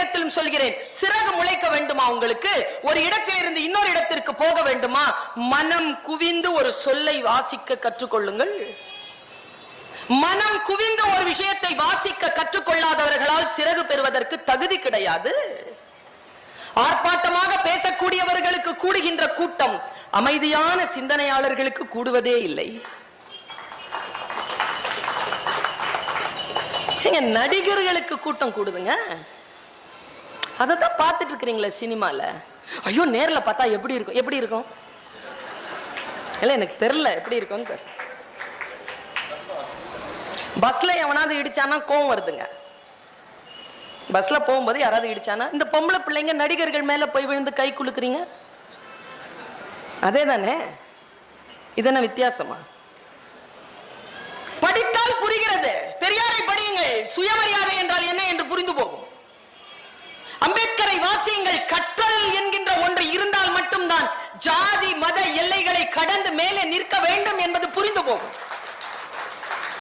நேரத்திலும் சொல்கிறேன், சிறகு முளைக்க வேண்டுமா உங்களுக்கு? ஒரு இடத்திலிருந்து இன்னொரு இடத்திற்கு போக வேண்டுமா? மனம் குவிந்து ஒரு சொல்லை வாசிக்க கற்றுக்கொள்ளுங்கள். மனம் குவிந்து ஒரு விஷயத்தை வாசிக்க கற்றுக்கொள்ளாதவர்களால் சிறகு பெறுவதற்கு தகுதி கிடையாது. ஆர்ப்பாட்டமாக பேசக்கூடியவர்களுக்கு கூடுகின்ற கூட்டம் அமைதியான சிந்தனையாளர்களுக்கு கூடுவதே இல்லை. நடிகர்களுக்கு கூட்டம் கூடுதுங்க. அதான் பார்த்துட்டு இருக்கிறீங்களா சினிமால? ஐயோ, நேர்ல பார்த்தா எப்படி இருக்கும்? எப்படி இருக்கும் இல்ல, எனக்கு தெரியல எப்படி இருக்கும். பஸ்ல எவனாவது இடிச்சானா கோவம் வருதுங்க. பஸ்ல போகும்போது யாராவது இடிச்சானா, இந்த பொம்பளை பிள்ளைங்க நடிகர்கள் மேல போய் விழுந்து கை குலுக்குறீங்க. அதே தானே, இதென்ன வித்தியாசமா? படித்தால் புரிகிறது. பெரியாரை படியுங்கள், சுயமரியாதை என்றால் என்ன என்று புரிந்து போகும். அம்பேத்கரை வாசியுங்கள். கற்றல் என்கின்ற ஒன்று இருந்தால் மட்டும்தான் ஜாதி மத எல்லைகளை கடந்து மேலே நிற்க